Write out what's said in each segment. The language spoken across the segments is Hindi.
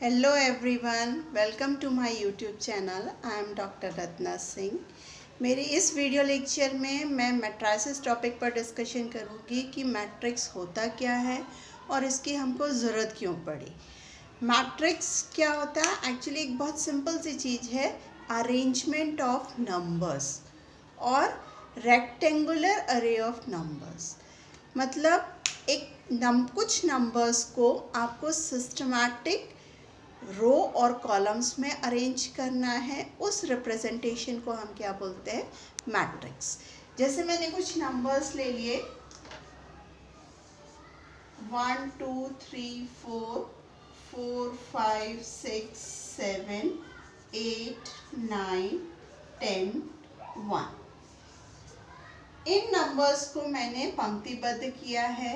Hello everyone, welcome to my YouTube channel. I am doctor Ratna Singh. मेरे इस वीडियो लेक्चर में मैं मैट्रिसेस टॉपिक पर डिस्कशन करूंगी कि मैट्रिक्स होता क्या है और इसकी हमको ज़रूरत क्यों पड़ी। मैट्रिक्स क्या होता है? एक्चुअली एक बहुत सिंपल सी चीज़ है, अरेंजमेंट ऑफ नंबर्स और रेक्टेंगुलर अरे ऑफ नंबर्स। मतलब कुछ नंबर्स को आपको सिस्टमैटिक रो और कॉलम्स में अरेंज करना है। उस रिप्रेजेंटेशन को हम क्या बोलते हैं? मैट्रिक्स। जैसे मैंने कुछ नंबर्स ले लिए 1 2 3 4 4 5 6 7 8 9 10 1। इन नंबर्स को मैंने पंक्तिबद्ध किया है,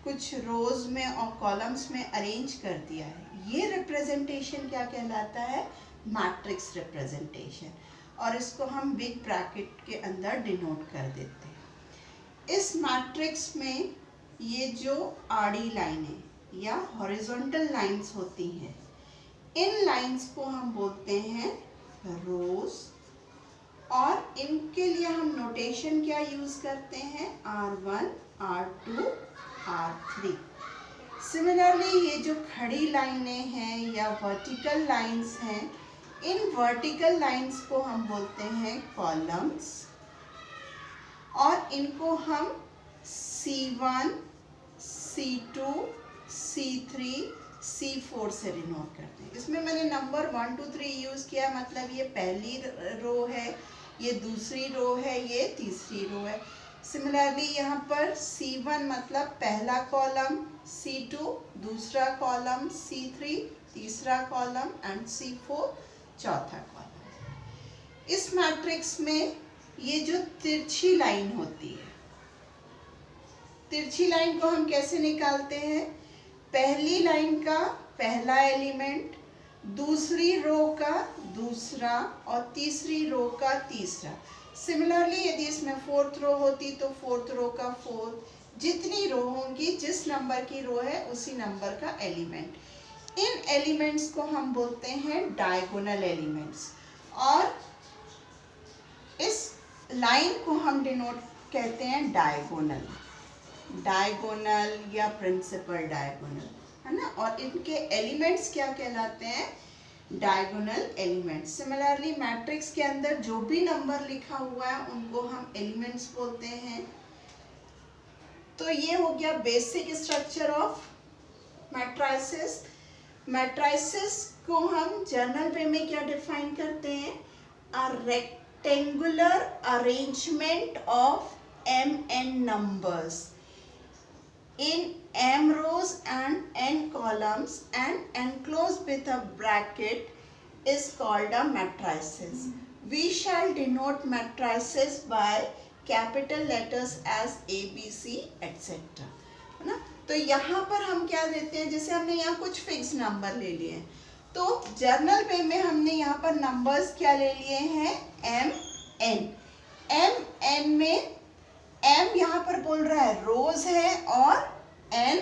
कुछ रोज में और कॉलम्स में अरेंज कर दिया है। ये रिप्रेजेंटेशन क्या कहलाता है? Matrix representation. और इसको हम बिग ब्रैकेट के अंदर डिनोट कर देते हैं। इस मैट्रिक्स में ये जो आड़ी लाइनें या हॉरिजॉन्टल लाइंस होती हैं, इन लाइंस को हम बोलते हैं रोज। और इनके लिए हम नोटेशन क्या यूज करते हैं? R1 R2 R3। सिमिलरली ये जो खड़ी लाइनें हैं या वर्टिकल लाइंस हैं, इन वर्टिकल लाइंस को हम बोलते हैं कॉलम्स। और इनको हम C1 C2 C3 C4 से डिनोट करते हैं। इसमें मैंने नंबर 1 2 3 यूज किया, मतलब ये पहली रो है, ये दूसरी रो है, ये तीसरी रो है। सिमिलरली यहाँ पर C1 मतलब पहला कॉलम, C2 दूसरा कॉलम, C3 तीसरा कॉलम एंड C4 चौथा कॉलम। इस मैट्रिक्स में ये जो तिरछी लाइन होती है, तिरछी लाइन को हम कैसे निकालते हैं? पहली लाइन का पहला एलिमेंट, दूसरी रो का दूसरा और तीसरी रो का तीसरा। सिमिलरली यदि इसमें फोर्थ रो होती तो फोर्थ रो का फोर्थ। जितनी रो होंगी, जिस नंबर की रो है उसी नंबर का एलिमेंट। इन एलिमेंट्स को हम बोलते हैं डायगोनल एलिमेंट्स। और इस लाइन को हम डिनोट कहते हैं डायगोनल, डायगोनल या प्रिंसिपल डायगोनल, है ना। और इनके एलिमेंट्स क्या कहलाते हैं? Diagonal elements. सिमिलरली मैट्रिक्स के अंदर जो भी नंबर लिखा हुआ है उनको हम एलिमेंट्स बोलते हैं। तो ये हो गया basic structure of matrices. Matrices को हम जर्नल वे में क्या डिफाइन करते हैं? A rectangular arrangement of mn numbers in m rows and n columns and enclosed with a bracket is called a matrices. We shall denote matrices by capital letters as A, B, C, etc. है ना। तो यहाँ पर हम क्या देते हैं? जैसे हमने यहाँ कुछ फिक्स नंबर ले लिए हैं, तो जर्नल पे में हमने यहाँ पर नंबर्स क्या ले लिए हैं? m n। m n में m यहाँ पर बोल रहा है रोज है और n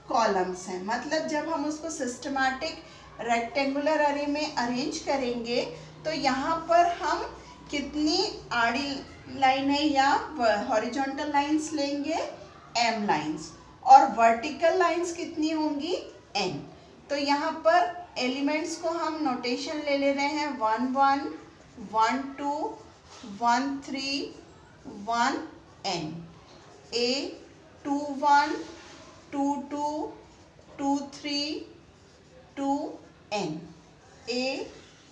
कॉलम्स हैं। मतलब जब हम उसको सिस्टमैटिक रेक्टेंगुलर अरे में अरेंज करेंगे तो यहाँ पर हम कितनी आड़ी लाइन है या हॉरिजॉन्टल लाइंस लेंगे? m lines. और वर्टिकल लाइंस कितनी होंगी? n। तो यहाँ पर एलिमेंट्स को हम नोटेशन ले रहे हैं 1 1 1 2 1 3 1 n। A 2 1 2 2 2 3 2 n। A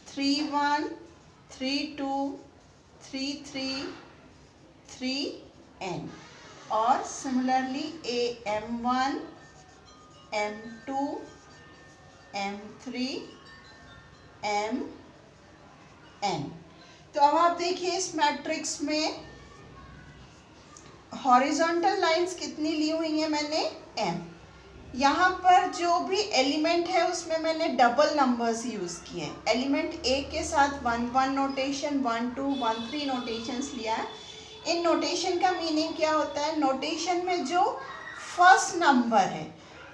3 1 3 2 3 3 3 n। और similarly A m1 m2 m3 m n। तो अब आप देखिए इस मैट्रिक्स में हॉरिजॉन्टल लाइंस कितनी ली हुई हैं मैंने? m। यहाँ पर जो भी एलिमेंट है उसमें मैंने डबल नंबर्स यूज किए हैं। एलिमेंट A के साथ 1 1 नोटेशन, 1 2 1 3 नोटेशंस लिया है। इन नोटेशन का मीनिंग क्या होता है? नोटेशन में जो फर्स्ट नंबर है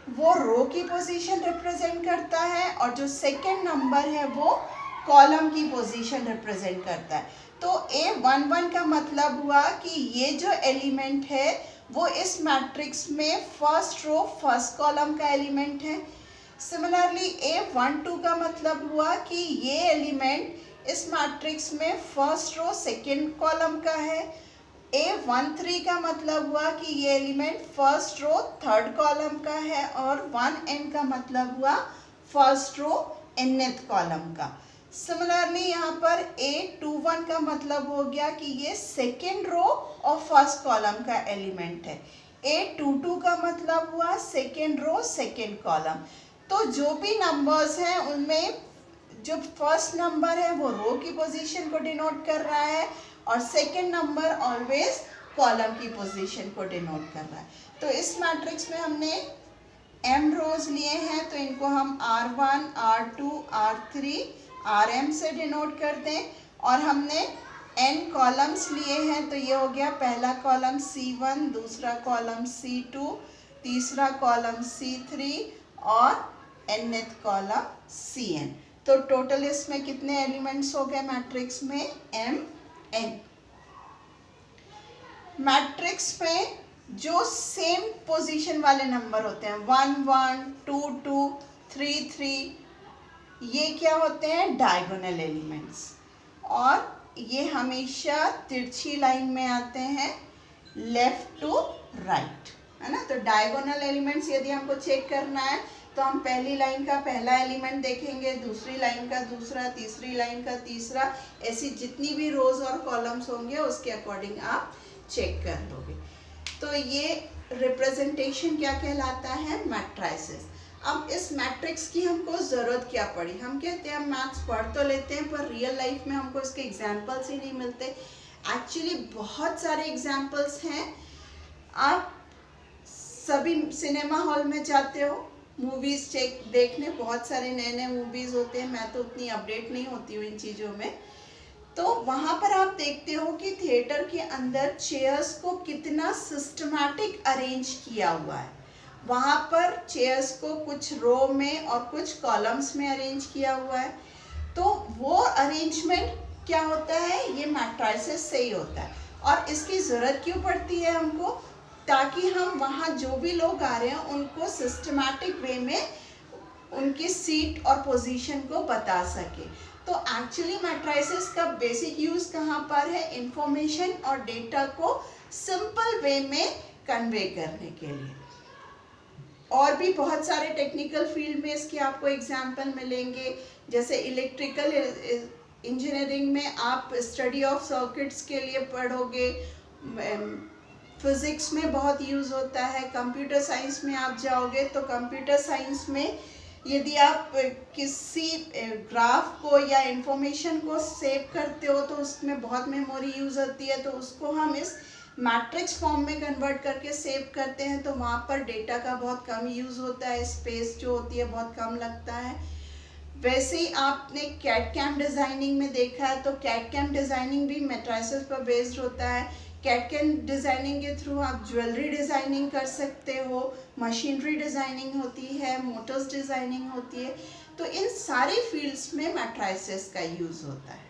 वो रो की पोजीशन रिप्रेजेंट करता है और जो सेकंड नंबर है वो कॉलम की पोजीशन रिप्रेजेंट करता है। तो A11 का मतलब हुआ कि ये जो एलिमेंट है वो इस मैट्रिक्स में फर्स्ट रो फर्स्ट कॉलम का एलिमेंट है। सिमिलरली A12 का मतलब हुआ कि ये एलिमेंट इस मैट्रिक्स में फर्स्ट रो सेकंड कॉलम का है। A13 का मतलब हुआ कि ये element first row third column का है और 1n का मतलब हुआ फर्स्ट रो nth कॉलम का। सिमिलरली यहाँ पर A21 का मतलब हो गया कि ये सेकेंड रो और फर्स्ट कॉलम का एलिमेंट है। A22 का मतलब हुआ सेकेंड रो सेकेंड कॉलम। तो जो भी नंबर्स हैं उनमें जो फर्स्ट नंबर है वो रो की पोजीशन को डिनोट कर रहा है और सेकेंड नंबर ऑलवेज कॉलम की पोजीशन को डिनोट कर रहा है। तो इस मैट्रिक्स में हमने m रोज लिए हैं तो इनको हम R1, R2, R3, Rm से डिनोट करते हैं और हमने n कॉलम्स लिए हैं तो ये हो गया पहला कॉलम C1, दूसरा कॉलम C2, तीसरा कॉलम C3 और nth कॉलम Cn। तो टोटल इसमें कितने एलिमेंट्स हो गए मैट्रिक्स में m n। मैट्रिक्स में जो सेम पोजीशन वाले नंबर होते हैं 1 1 2 2 3 3 ये क्या होते हैं डायगोनल एलिमेंट्स और ये हमेशा तिरछी लाइन में आते हैं लेफ्ट टू राइट, है ना। तो डायगोनल एलिमेंट्स यदि हमको चेक करना है तो हम पहली लाइन का पहला एलिमेंट देखेंगे, दूसरी लाइन का दूसरा, तीसरी लाइन का तीसरा, ऐसी जितनी भी रोज और कॉलम्स होंगे उसके अकॉर्डिंग आप चेक कर लोगे। तो ये रिप्रेजेंटेशन क्या कहलाता है मैट्राइसेस। अब इस मैट्रिक्स की हमको ज़रूरत क्या पड़ी, हम कहते हैं हम मैथ्स पढ़ तो लेते हैं पर रियल लाइफ में हमको इसके एग्जाम्पल्स ही नहीं मिलते। एक्चुअली बहुत सारे एग्जाम्पल्स हैं। आप सभी सिनेमा हॉल में जाते हो मूवीज़ चेक देखने, बहुत सारे नए नए मूवीज़ होते हैं, मैं तो उतनी अपडेट नहीं होती हूँ इन चीज़ों में। तो वहाँ पर आप देखते हो कि थिएटर के अंदर चेयर्स को कितना सिस्टमैटिक अरेंज किया हुआ है। वहाँ पर चेयर्स को कुछ रो में और कुछ कॉलम्स में अरेंज किया हुआ है। तो वो अरेंजमेंट क्या होता है, ये मैट्राइसेस से ही होता है। और इसकी ज़रूरत क्यों पड़ती है हमको, ताकि हम वहाँ जो भी लोग आ रहे हैं उनको सिस्टमैटिक वे में उनकी सीट और पोजीशन को बता सके। तो एक्चुअली मैट्राइसेस का बेसिक यूज़ कहाँ पर है, इंफॉर्मेशन और डेटा को सिंपल वे में कन्वे करने के लिए। और भी बहुत सारे टेक्निकल फील्ड में इसके आपको एग्जाम्पल मिलेंगे, जैसे इलेक्ट्रिकल इंजीनियरिंग में आप स्टडी ऑफ सर्किट्स के लिए पढ़ोगे, फिज़िक्स में बहुत यूज़ होता है, कंप्यूटर साइंस में आप जाओगे तो कंप्यूटर साइंस में यदि आप किसी ग्राफ को या इंफॉर्मेशन को सेव करते हो तो उसमें बहुत मेमोरी यूज़ होती है, तो उसको हम इस मैट्रिक्स फॉर्म में कन्वर्ट करके सेव करते हैं। तो वहाँ पर डेटा का बहुत कम यूज़ होता है, स्पेस जो होती है बहुत कम लगता है। वैसे ही आपने कैड कैम डिज़ाइनिंग में देखा है तो कैड कैम डिज़ाइनिंग भी मैट्राइसेस पर बेस्ड होता है। कैड कैम डिज़ाइनिंग के थ्रू आप ज्वेलरी डिज़ाइनिंग कर सकते हो, मशीनरी डिज़ाइनिंग होती है, मोटर्स डिज़ाइनिंग होती है। तो इन सारी फील्ड्स में मैट्राइसेस का यूज़ होता है।